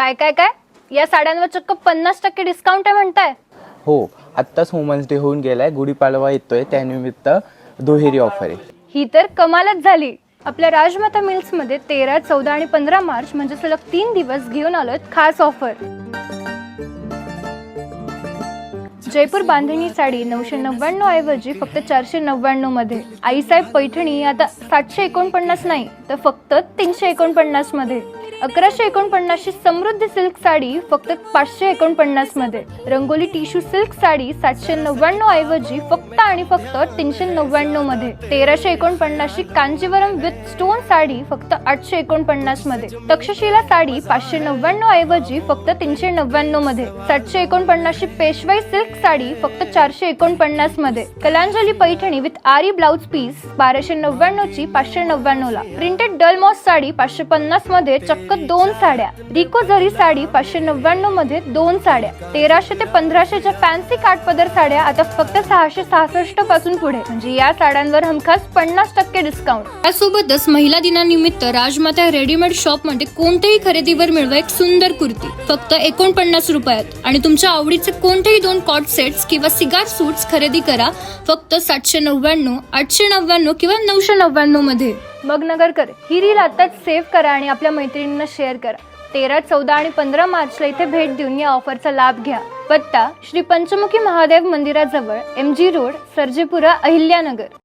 काय काय काय या साड्यांवर चक्क 50% डिस्काउंट आहे म्हणताय? हो, आत्ताच वुमन्स डे होऊन गेलाय, गुढीपाडवा येतोय, त्यानिमित्त दुहेरी ऑफर आहे. ही तर कमालच झाली. आपल्या राजमाता मिल्समध्ये 13, 14 आणि 15 मार्च म्हणजे सलग 3 दिवस घेऊन आलोय खास ऑफर. जयपूर बांधणी साडी 999 ऐवजी फक्त 499 मध्ये. आईसाहेब पैठणी आता 749 नाही तर फक्त 349 मध्ये. 1149 ची समृद्धी सिल्क साडी फक्त 549 मध्ये. रंगोली टिश्यू सिल्क साडी 799 ऐवजी फक्त आणि फक्त 399 मध्ये. 1349 ची कांजीवरम विथ स्टोन साडी फक्त 849 मध्ये. तक्षशिला साडी 599 ऐवजी फक्त 399 मध्ये. 749 ची पेशवाई सिल्क साडी फक्त 449 मध्ये. कलांजली पैठणी विथ आरी ब्लाउज पीस 1299 ची 599 ला. प्रिंटेड डलमॉस साडी 550 मध्ये चक्क 2 साड्या. रिको जरी साडी 599 मध्ये 2 साड्या. 1300 ते 1500 च्या फॅन्सी काठपदर साड्या आता फक्त 666 पासून पुढे. म्हणजे या साड्यांवर हमखास 50% डिस्काउंट. त्यासोबतच महिला दिनानिमित्त राजमाता रेडीमेड शॉप मध्ये कोणत्याही खरेदीवर मिळवा एक सुंदर कुर्ती फक्त 49 रुपयात. आणि तुमच्या आवडीचे कोणतेही 2 कॉट सेट्स किंवा सिगार सूट्स खरेदी करा फक्त 799, 899 किंवा 999 मध्ये. मग नगरकर, ही रील आताच सेव्ह करा आणि आपल्या मैत्रिणींना शेअर करा. 13, 14 आणि 15 मार्चला इथे भेट देऊन या ऑफरचा लाभ घ्या. पत्ता श्री पंचमुखी महादेव मंदिराजवळ, MG रोड, सर्जेपुरा, अहिल्यानगर.